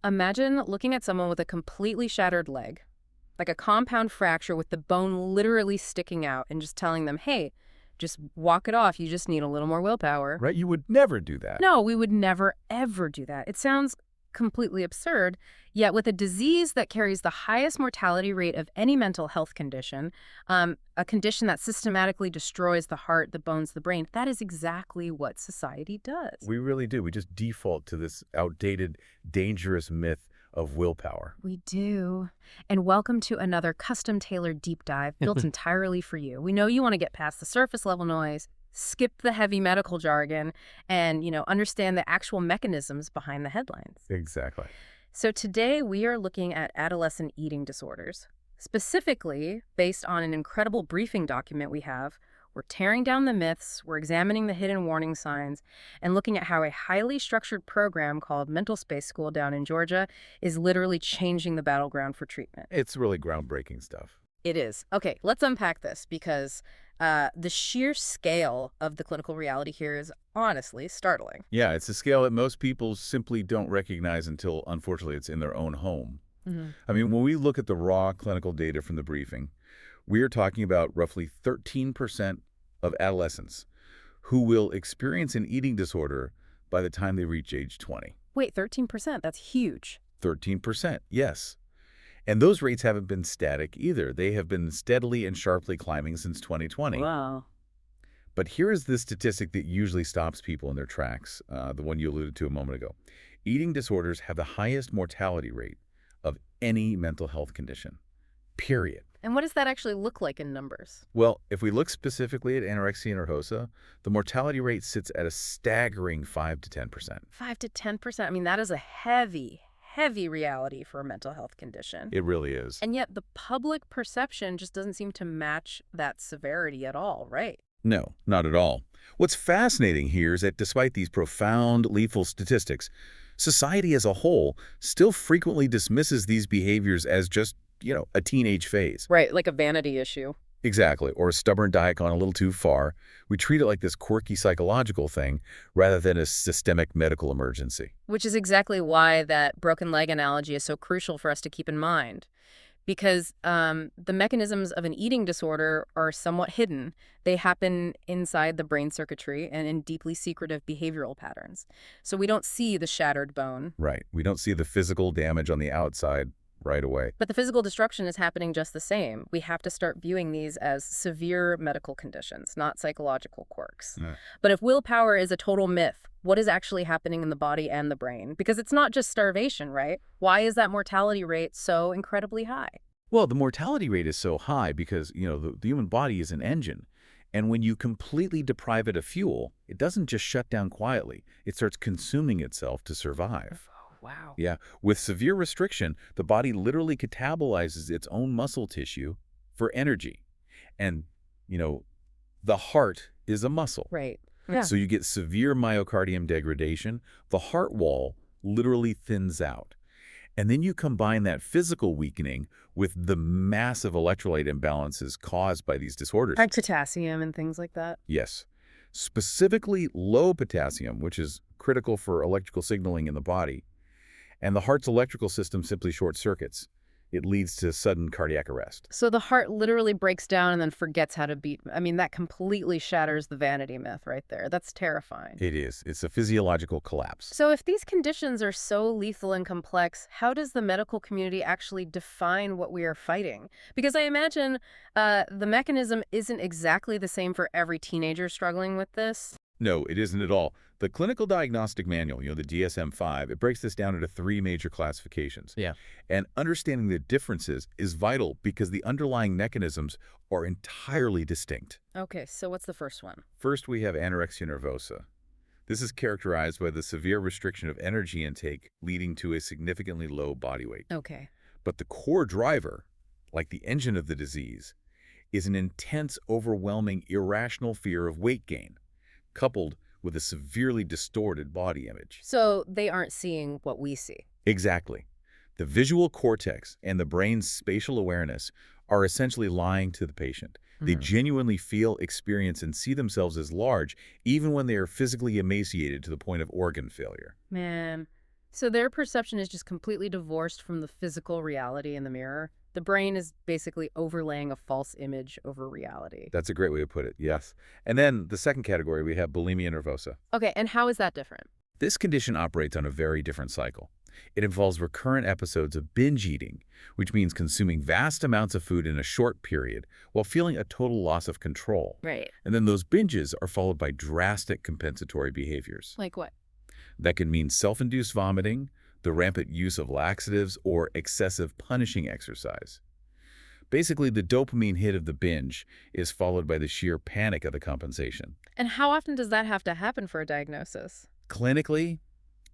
Imagine looking at someone with a completely shattered leg, like a compound fracture with the bone literally sticking out, and just telling them, hey, just walk it off. You just need a little more willpower. Right? You would never do that. No, we would never, ever do that. It sounds completely absurd, yet with a disease that carries the highest mortality rate of any mental health condition, a condition that systematically destroys the heart, the bones, the brain, that is exactly what society does. We really do. We just default to this outdated, dangerous myth of willpower. We do. And welcome to another custom-tailored deep dive built entirely for you. We know you want to get past the surface level noise, skip the heavy medical jargon, and, understand the actual mechanisms behind the headlines. Exactly. So today we are looking at adolescent eating disorders. Specifically, based on an incredible briefing document we have, we're tearing down the myths, we're examining the hidden warning signs, and looking at how a highly structured program called MentalSpace School down in Georgia is literally changing the battleground for treatment. It's really groundbreaking stuff. It is. Okay, let's unpack this because the sheer scale of the clinical reality here is honestly startling. Yeah, it's a scale that most people simply don't recognize until, unfortunately, it's in their own home. I mean, when we look at the raw clinical data from the briefing, we are talking about roughly 13% of adolescents who will experience an eating disorder by the time they reach age 20. Wait, 13%? That's huge. 13%, yes. And those rates haven't been static either. They have been steadily and sharply climbing since 2020. Wow. But here is the statistic that usually stops people in their tracks, the one you alluded to a moment ago. Eating disorders have the highest mortality rate of any mental health condition, period. And what does that actually look like in numbers? Well, if we look specifically at anorexia nervosa, the mortality rate sits at a staggering 5 to 10%. 5 to 10%. I mean, that is a heavy reality for a mental health condition. It really is. And yet the public perception just doesn't seem to match that severity at all, right? No, not at all. What's fascinating here is that despite these profound, lethal statistics, society as a whole still frequently dismisses these behaviors as just, a teenage phase. Right, like a vanity issue. Exactly, or a stubborn diet gone a little too far. We treat it like this quirky psychological thing rather than a systemic medical emergency. Which is exactly why that broken leg analogy is so crucial for us to keep in mind. Because the mechanisms of an eating disorder are somewhat hidden. They happen inside the brain circuitry and in deeply secretive behavioral patterns. So we don't see the shattered bone. Right. We don't see the physical damage on the outside right away. But the physical destruction is happening just the same. We have to start viewing these as severe medical conditions, not psychological quirks. But if willpower is a total myth, what is actually happening in the body and the brain? Because it's not just starvation, right? Why is that mortality rate so incredibly high? Well, the mortality rate is so high because, the human body is an engine. And when you completely deprive it of fuel, it doesn't just shut down quietly. It starts consuming itself to survive. Wow. Yeah. With severe restriction, the body literally catabolizes its own muscle tissue for energy. And, the heart is a muscle. Right. Yeah. So you get severe myocardium degradation. The heart wall literally thins out. And then you combine that physical weakening with the massive electrolyte imbalances caused by these disorders. Like potassium and things like that. Yes. Specifically low potassium, which is critical for electrical signaling in the body. And the heart's electrical system simply short circuits. It leads to sudden cardiac arrest. So the heart literally breaks down and then forgets how to beat. I mean, that completely shatters the vanity myth right there. That's terrifying. It is. It's a physiological collapse. So if these conditions are so lethal and complex, how does the medical community actually define what we are fighting? Because I imagine the mechanism isn't exactly the same for every teenager struggling with this. No, it isn't at all. The Clinical Diagnostic Manual, the DSM-5, it breaks this down into 3 major classifications. Yeah. And understanding the differences is vital because the underlying mechanisms are entirely distinct. Okay, so what's the first one? First, we have anorexia nervosa. This is characterized by the severe restriction of energy intake leading to a significantly low body weight. Okay. But the core driver, like the engine of the disease, is an intense, overwhelming, irrational fear of weight gain, coupled with a severely distorted body image. So they aren't seeing what we see. Exactly. The visual cortex and the brain's spatial awareness are essentially lying to the patient. They genuinely feel, experience, and see themselves as large, even when they are physically emaciated to the point of organ failure. Man, So their perception is just completely divorced from the physical reality in the mirror. The brain is basically overlaying a false image over reality. That's a great way to put it, yes. And then the second category, we have bulimia nervosa. Okay, and how is that different? This condition operates on a very different cycle. It involves recurrent episodes of binge eating, which means consuming vast amounts of food in a short period while feeling a total loss of control. Right. And then those binges are followed by drastic compensatory behaviors. Like what? That can mean self-induced vomiting, the rampant use of laxatives, or excessive punishing exercise. Basically, the dopamine hit of the binge is followed by the sheer panic of the compensation. And how often does that have to happen for a diagnosis? Clinically,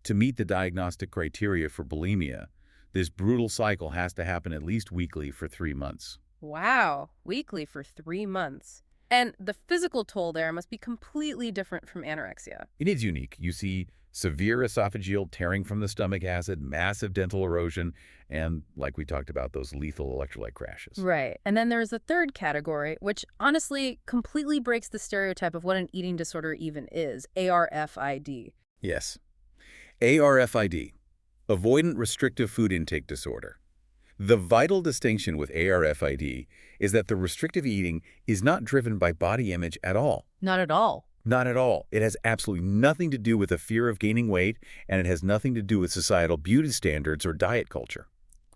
to meet the diagnostic criteria for bulimia, this brutal cycle has to happen at least weekly for 3 months. Wow, weekly for 3 months. And the physical toll there must be completely different from anorexia. It is unique. You see severe esophageal tearing from the stomach acid, massive dental erosion, and, like we talked about, those lethal electrolyte crashes. Right. And then there's a third category, which honestly completely breaks the stereotype of what an eating disorder even is, ARFID. Yes. ARFID, Avoidant Restrictive Food Intake Disorder. The vital distinction with ARFID is that the restrictive eating is not driven by body image at all. Not at all. Not at all. It has absolutely nothing to do with a fear of gaining weight, and it has nothing to do with societal beauty standards or diet culture.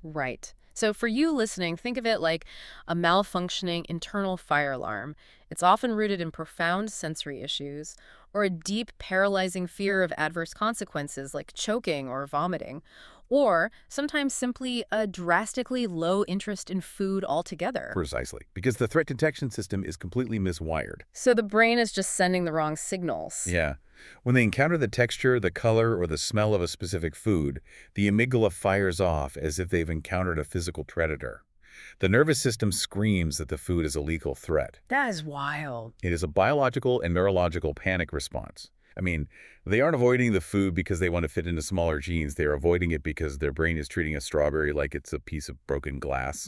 Right. So for you listening, think of it like a malfunctioning internal fire alarm. It's often rooted in profound sensory issues or a deep, paralyzing fear of adverse consequences like choking or vomiting, or sometimes simply a drastically low interest in food altogether. Precisely, because the threat detection system is completely miswired. So the brain is just sending the wrong signals. Yeah. When they encounter the texture, the color, or the smell of a specific food, the amygdala fires off as if they've encountered a physical predator. The nervous system screams that the food is a lethal threat. That is wild. It is a biological and neurological panic response. I mean, they aren't avoiding the food because they want to fit into smaller jeans. They're avoiding it because their brain is treating a strawberry like it's a piece of broken glass.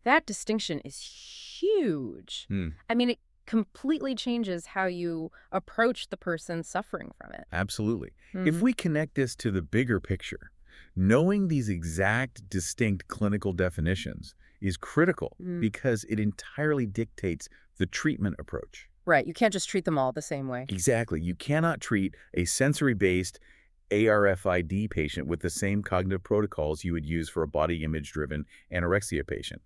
That distinction is huge. I mean, it completely changes how you approach the person suffering from it. Absolutely. If we connect this to the bigger picture, knowing these exact, distinct clinical definitions is critical because it entirely dictates the treatment approach. Right. You can't just treat them all the same way. Exactly. You cannot treat a sensory-based ARFID patient with the same cognitive protocols you would use for a body image-driven anorexia patient.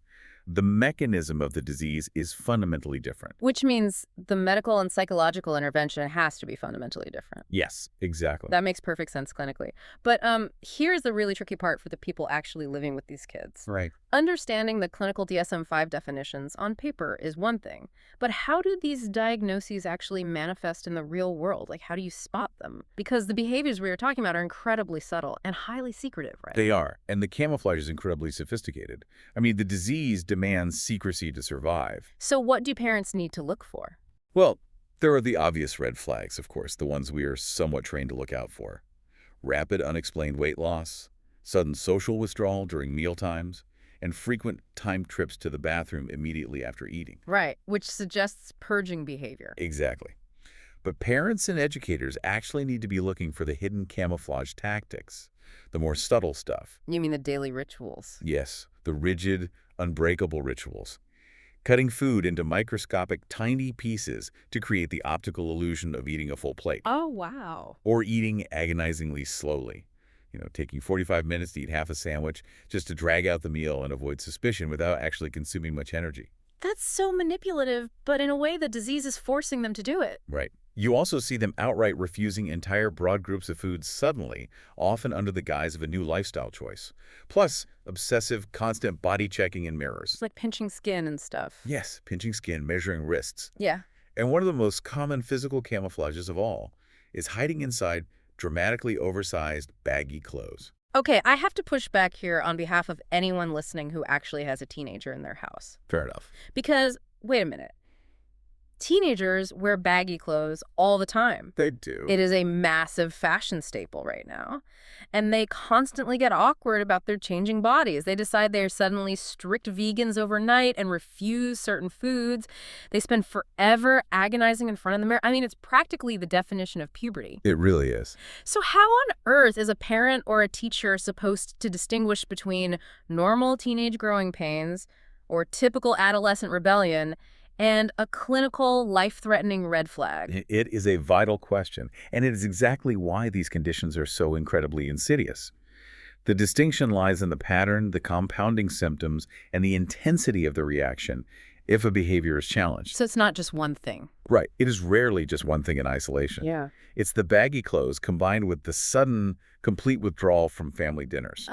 The mechanism of the disease is fundamentally different. Which means the medical and psychological intervention has to be fundamentally different. Yes, exactly. That makes perfect sense clinically. But here's the really tricky part for the people actually living with these kids. Right. Understanding the clinical DSM-5 definitions on paper is one thing, but how do these diagnoses actually manifest in the real world? Like, how do you spot them? Because the behaviors we are talking about are incredibly subtle and highly secretive, right? They are, and the camouflage is incredibly sophisticated. I mean, the disease demands secrecy to survive. So what do parents need to look for? Well, there are the obvious red flags, of course, the ones we are somewhat trained to look out for. Rapid, unexplained weight loss, sudden social withdrawal during mealtimes, and frequent timed trips to the bathroom immediately after eating. Right, which suggests purging behavior. Exactly. But parents and educators actually need to be looking for the hidden camouflage tactics, the more subtle stuff. You mean the daily rituals? Yes, the rigid, unbreakable rituals. Cutting food into microscopic, tiny pieces to create the optical illusion of eating a full plate. Oh, wow. Or eating agonizingly slowly. Taking 45 minutes to eat half a sandwich just to drag out the meal and avoid suspicion without actually consuming much energy. That's so manipulative, but in a way the disease is forcing them to do it. Right. You also see them outright refusing entire broad groups of foods suddenly, often under the guise of a new lifestyle choice. Plus, obsessive, constant body checking in mirrors. It's like pinching skin and stuff. Yes, pinching skin, measuring wrists. Yeah. And one of the most common physical camouflages of all is hiding inside dramatically oversized, baggy clothes. Okay, I have to push back here on behalf of anyone listening who actually has a teenager in their house. Fair enough. Because, wait a minute. Teenagers wear baggy clothes all the time. They do. It is a massive fashion staple right now. And they constantly get awkward about their changing bodies. They decide they are suddenly strict vegans overnight and refuse certain foods. They spend forever agonizing in front of the mirror. I mean, it's practically the definition of puberty. It really is. So how on earth is a parent or a teacher supposed to distinguish between normal teenage growing pains or typical adolescent rebellion and a clinical, life-threatening red flag? It is a vital question, and it is exactly why these conditions are so incredibly insidious. The distinction lies in the pattern, the compounding symptoms, and the intensity of the reaction if a behavior is challenged. So it's not just one thing. Right. It is rarely just one thing in isolation. Yeah. It's the baggy clothes combined with the sudden, complete withdrawal from family dinners.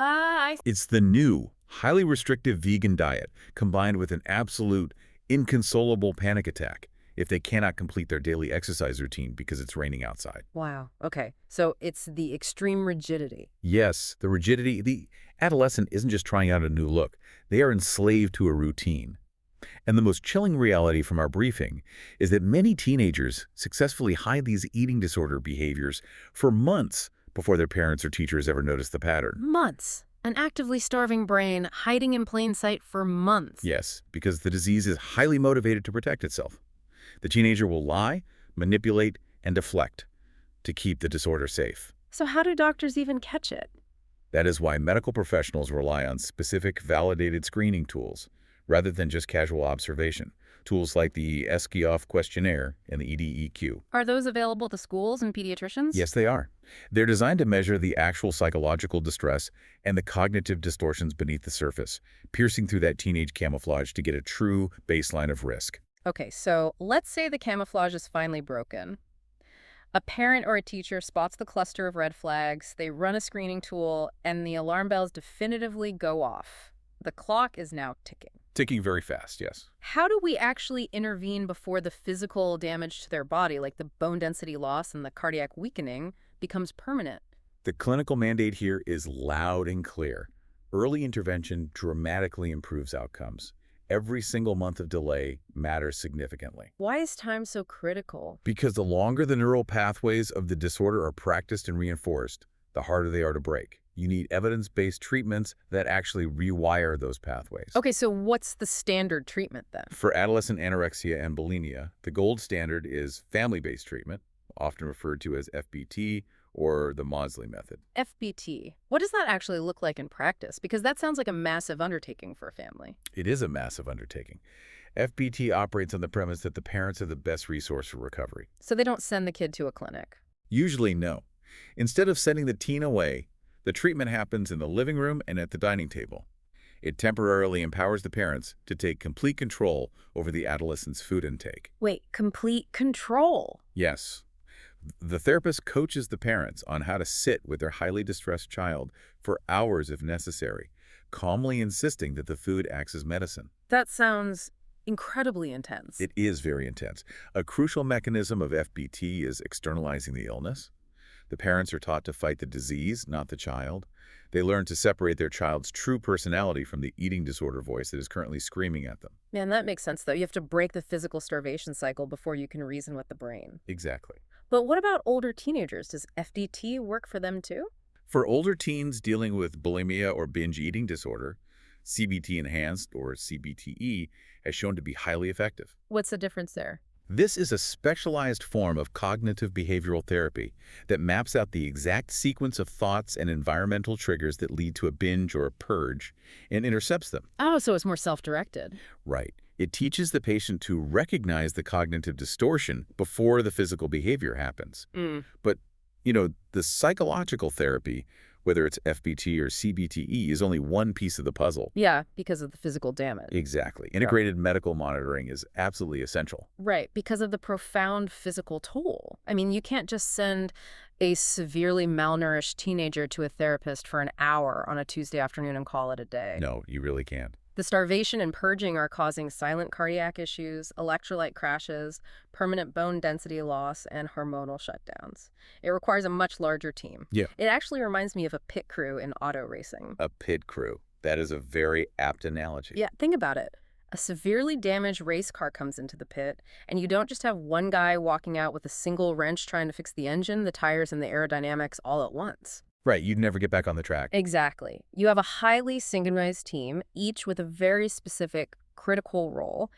It's the new, highly restrictive vegan diet combined with an absolute, inconsolable panic attack if they cannot complete their daily exercise routine because it's raining outside. Wow. Okay. So it's the extreme rigidity. Yes, the rigidity. The adolescent isn't just trying out a new look. They are enslaved to a routine. And the most chilling reality from our briefing is that many teenagers successfully hide these eating disorder behaviors for months before their parents or teachers ever notice the pattern. Months. An actively starving brain hiding in plain sight for months. Yes, because the disease is highly motivated to protect itself. The teenager will lie, manipulate, and deflect to keep the disorder safe. So how do doctors even catch it? That is why medical professionals rely on specific, validated screening tools rather than just casual observation. Tools like the Eskioff questionnaire and the EDEQ. Are those available to schools and pediatricians? Yes, they are. They're designed to measure the actual psychological distress and the cognitive distortions beneath the surface, piercing through that teenage camouflage to get a true baseline of risk. Okay, so let's say the camouflage is finally broken. A parent or a teacher spots the cluster of red flags, they run a screening tool, and the alarm bells definitively go off. The clock is now ticking. Ticking very fast, yes. How do we actually intervene before the physical damage to their body, like the bone density loss and the cardiac weakening, becomes permanent? The clinical mandate here is loud and clear. Early intervention dramatically improves outcomes. Every single month of delay matters significantly. Why is time so critical? Because the longer the neural pathways of the disorder are practiced and reinforced, the harder they are to break. You need evidence-based treatments that actually rewire those pathways. Okay, so what's the standard treatment then? For adolescent anorexia and bulimia, the gold standard is family-based treatment, often referred to as FBT or the Maudsley method. FBT. What does that actually look like in practice? Because that sounds like a massive undertaking for a family. It is a massive undertaking. FBT operates on the premise that the parents are the best resource for recovery. So they don't send the kid to a clinic. Usually, no. Instead of sending the teen away, the treatment happens in the living room and at the dining table. It temporarily empowers the parents to take complete control over the adolescent's food intake. Wait, complete control? Yes. The therapist coaches the parents on how to sit with their highly distressed child for hours if necessary, calmly insisting that the food acts as medicine. That sounds incredibly intense. It is very intense. A crucial mechanism of FBT is externalizing the illness. The parents are taught to fight the disease, not the child. They learn to separate their child's true personality from the eating disorder voice that is currently screaming at them. Man, that makes sense, though. You have to break the physical starvation cycle before you can reason with the brain. Exactly. But what about older teenagers? Does FDT work for them too? For older teens dealing with bulimia or binge eating disorder, CBT enhanced, or CBTE, has shown to be highly effective. What's the difference there? This is a specialized form of cognitive behavioral therapy that maps out the exact sequence of thoughts and environmental triggers that lead to a binge or a purge and intercepts them. Oh, so it's more self-directed. Right. It teaches the patient to recognize the cognitive distortion before the physical behavior happens. But, the psychological therapy, whether it's FBT or CBTE, is only one piece of the puzzle. Yeah, because of the physical damage. Exactly. Integrated medical monitoring is absolutely essential. Right, because of the profound physical toll. I mean, you can't just send a severely malnourished teenager to a therapist for an hour on a Tuesday afternoon and call it a day. No, you really can't. The starvation and purging are causing silent cardiac issues, electrolyte crashes, permanent bone density loss, and hormonal shutdowns. It requires a much larger team. Yeah. It actually reminds me of a pit crew in auto racing. A pit crew. That is a very apt analogy. Yeah, think about it. A severely damaged race car comes into the pit, and you don't just have one guy walking out with a single wrench trying to fix the engine, the tires, and the aerodynamics all at once. Right, you'd never get back on the track. Exactly. You have a highly synchronized team, each with a very specific, critical role.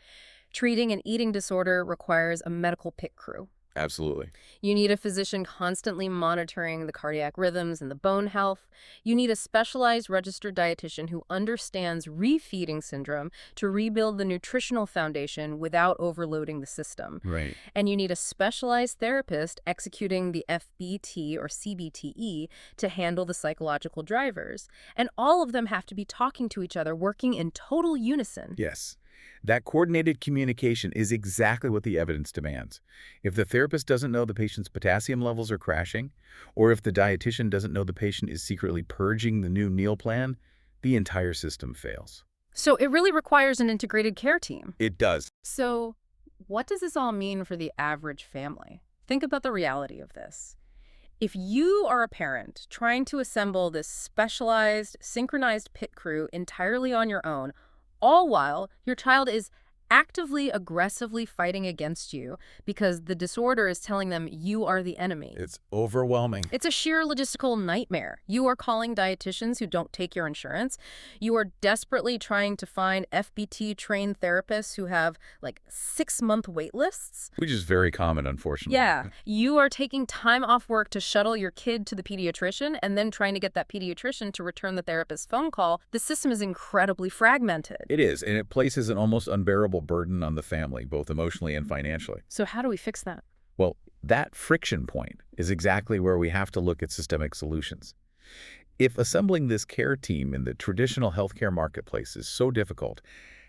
Treating an eating disorder requires a medical pit crew. Absolutely. You need a physician constantly monitoring the cardiac rhythms and the bone health. You need a specialized registered dietitian who understands refeeding syndrome to rebuild the nutritional foundation without overloading the system. Right. And you need a specialized therapist executing the FBT or CBTE to handle the psychological drivers. And all of them have to be talking to each other, working in total unison. Yes. That coordinated communication is exactly what the evidence demands. If the therapist doesn't know the patient's potassium levels are crashing, or if the dietitian doesn't know the patient is secretly purging the new meal plan, the entire system fails. So it really requires an integrated care team. It does. So what does this all mean for the average family? Think about the reality of this. If you are a parent trying to assemble this specialized, synchronized pit crew entirely on your own, all while your child is actively, aggressively fighting against you because the disorder is telling them you are the enemy. It's overwhelming. It's a sheer logistical nightmare. You are calling dietitians who don't take your insurance. You are desperately trying to find FBT-trained therapists who have, like, 6-month wait lists. Which is very common, unfortunately. Yeah. You are taking time off work to shuttle your kid to the pediatrician and then trying to get that pediatrician to return the therapist's phone call. The system is incredibly fragmented. It is, and it places an almost unbearable burden on the family, both emotionally and financially. So how do we fix that? Well, that friction point is exactly where we have to look at systemic solutions. If assembling this care team in the traditional healthcare marketplace is so difficult,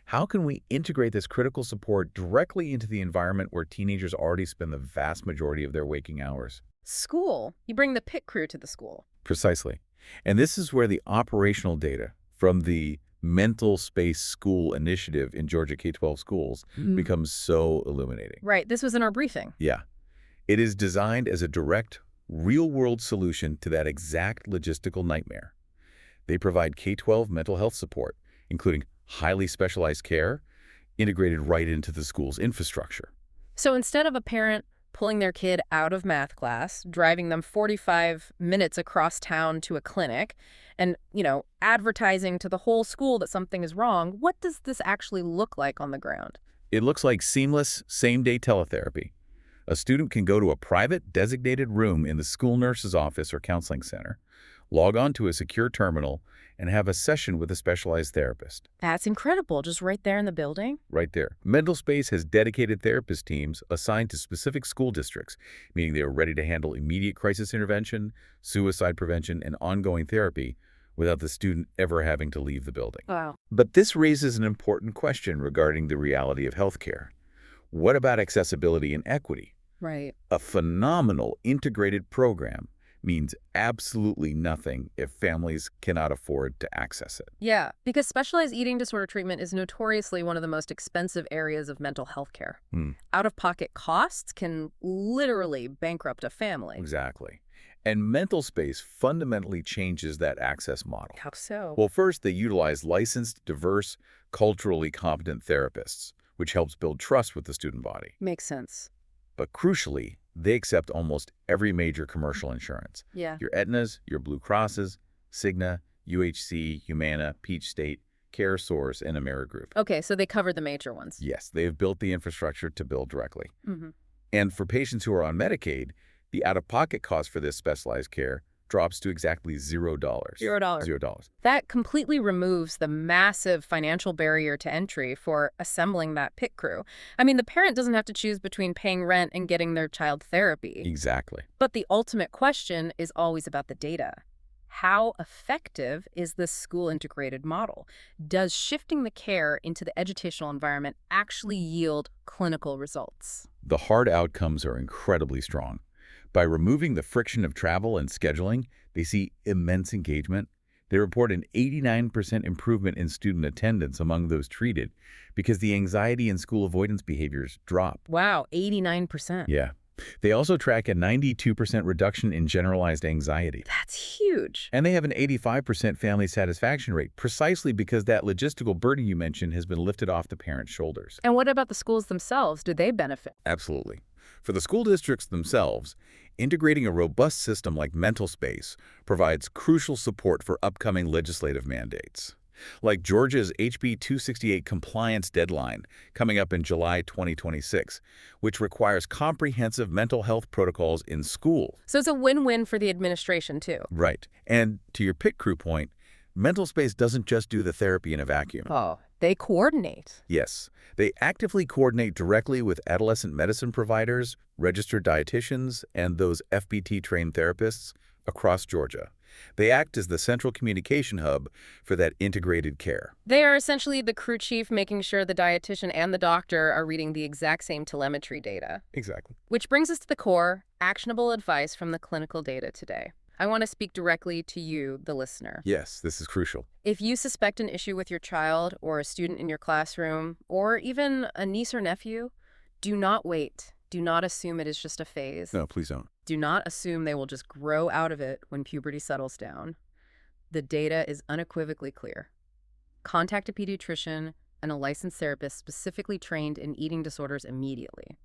how can we integrate this critical support directly into the environment where teenagers already spend the vast majority of their waking hours? School. You bring the pit crew to the school. Precisely. And this is where the operational data from the MentalSpace school initiative in Georgia K-12 schools becomes so illuminating. Right. This was in our briefing. Yeah. It is designed as a direct, real-world solution to that exact logistical nightmare. They provide K-12 mental health support, including highly specialized care, integrated right into the school's infrastructure. So instead of a parent pulling their kid out of math class, driving them 45 minutes across town to a clinic, and, advertising to the whole school that something is wrong, what does this actually look like on the ground? It looks like seamless, same-day teletherapy. A student can go to a private, designated room in the school nurse's office or counseling center, log on to a secure terminal, and have a session with a specialized therapist. That's incredible. Just right there in the building? Right there. MentalSpace has dedicated therapist teams assigned to specific school districts, meaning they are ready to handle immediate crisis intervention, suicide prevention, and ongoing therapy without the student ever having to leave the building. Wow. But this raises an important question regarding the reality of healthcare. What about accessibility and equity? Right. A phenomenal integrated program means absolutely nothing if families cannot afford to access it. Yeah, because specialized eating disorder treatment is notoriously one of the most expensive areas of mental health care. Out-of-pocket costs can literally bankrupt a family. Exactly. And MentalSpace fundamentally changes that access model. How so? Well, first, they utilize licensed, diverse, culturally competent therapists, which helps build trust with the student body. Makes sense. But crucially, they accept almost every major commercial insurance. Yeah. Your Aetnas, your Blue Crosses, Cigna, UHC, Humana, Peach State, CareSource, and Amerigroup. Okay, so they covered the major ones. Yes, they have built the infrastructure to bill directly. And for patients who are on Medicaid, the out-of-pocket cost for this specialized care drops to exactly $0. $0. $0. That completely removes the massive financial barrier to entry for assembling that pit crew. I mean, the parent doesn't have to choose between paying rent and getting their child therapy. Exactly. But the ultimate question is always about the data. How effective is this school-integrated model? Does shifting the care into the educational environment actually yield clinical results? The hard outcomes are incredibly strong. By removing the friction of travel and scheduling, they see immense engagement. They report an 89% improvement in student attendance among those treated because the anxiety and school avoidance behaviors drop. Wow, 89%. Yeah. They also track a 92% reduction in generalized anxiety. That's huge. And they have an 85% family satisfaction rate, precisely because that logistical burden you mentioned has been lifted off the parents' shoulders. And what about the schools themselves? Do they benefit? Absolutely. For the school districts themselves, integrating a robust system like MentalSpace provides crucial support for upcoming legislative mandates, like Georgia's HB 268 compliance deadline coming up in July 2026, which requires comprehensive mental health protocols in school. So it's a win-win for the administration, too. Right. And to your pit crew point, MentalSpace doesn't just do the therapy in a vacuum. Oh, they coordinate. Yes, they actively coordinate directly with adolescent medicine providers, registered dietitians, and those FBT-trained therapists across Georgia. They act as the central communication hub for that integrated care. They are essentially the crew chief, making sure the dietitian and the doctor are reading the exact same telemetry data. Exactly. Which brings us to the core, actionable advice from the clinical data today. I want to speak directly to you, the listener. Yes, this is crucial. If you suspect an issue with your child or a student in your classroom, or even a niece or nephew, do not wait. Do not assume it is just a phase. No, please don't. Do not assume they will just grow out of it when puberty settles down. The data is unequivocally clear. Contact a pediatrician and a licensed therapist specifically trained in eating disorders immediately.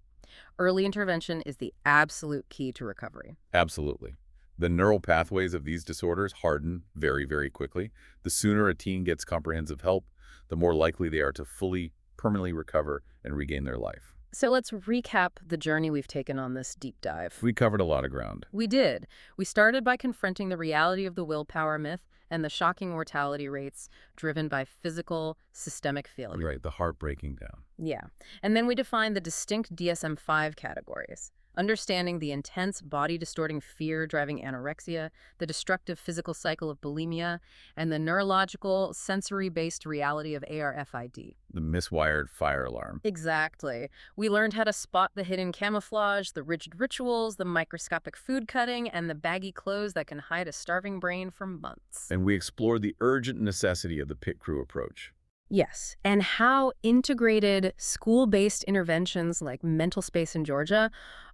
Early intervention is the absolute key to recovery. Absolutely. The neural pathways of these disorders harden very, very quickly. The sooner a teen gets comprehensive help, the more likely they are to fully, permanently recover and regain their life. So let's recap the journey we've taken on this deep dive. We covered a lot of ground. We did. We started by confronting the reality of the willpower myth and the shocking mortality rates driven by physical, systemic failure. Right, the heart breaking down. Yeah. And then we defined the distinct DSM-5 categories, understanding the intense body-distorting fear driving anorexia, the destructive physical cycle of bulimia, and the neurological, sensory-based reality of ARFID. The miswired fire alarm. Exactly. We learned how to spot the hidden camouflage, the rigid rituals, the microscopic food cutting, and the baggy clothes that can hide a starving brain for months. And we explored the urgent necessity of the pit crew approach. Yes, and how integrated school-based interventions like MentalSpace in Georgia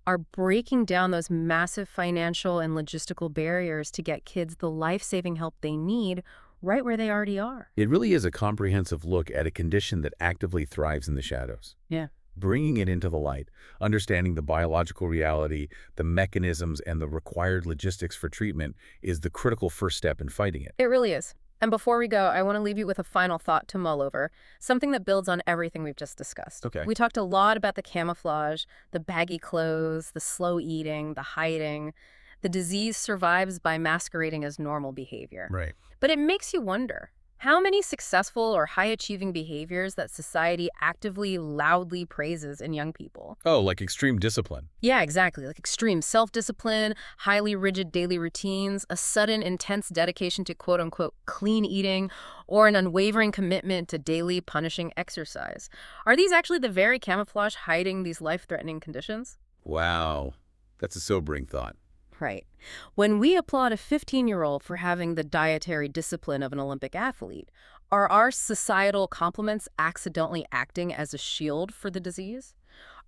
are breaking down those massive financial and logistical barriers to get kids the life-saving help they need right where they already are. It really is a comprehensive look at a condition that actively thrives in the shadows. Yeah. Bringing it into the light, understanding the biological reality, the mechanisms, and the required logistics for treatment is the critical first step in fighting it. It really is. And before we go, I want to leave you with a final thought to mull over, something that builds on everything we've just discussed. Okay. We talked a lot about the camouflage, the baggy clothes, the slow eating, the hiding. The disease survives by masquerading as normal behavior. Right. But it makes you wonder, how many successful or high-achieving behaviors that society actively, loudly praises in young people? Oh, like extreme discipline. Yeah, exactly. Like extreme self-discipline, highly rigid daily routines, a sudden intense dedication to quote-unquote clean eating, or an unwavering commitment to daily punishing exercise. Are these actually the very camouflage hiding these life-threatening conditions? Wow. That's a sobering thought. Right. When we applaud a 15-year-old for having the dietary discipline of an Olympic athlete, are our societal compliments accidentally acting as a shield for the disease?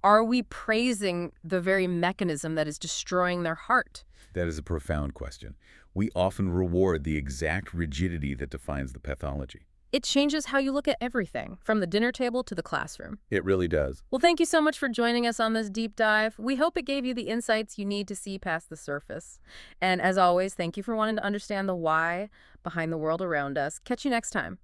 Are we praising the very mechanism that is destroying their heart? That is a profound question. We often reward the exact rigidity that defines the pathology. It changes how you look at everything, from the dinner table to the classroom. It really does. Well, thank you so much for joining us on this deep dive. We hope it gave you the insights you need to see past the surface. And as always, thank you for wanting to understand the why behind the world around us. Catch you next time.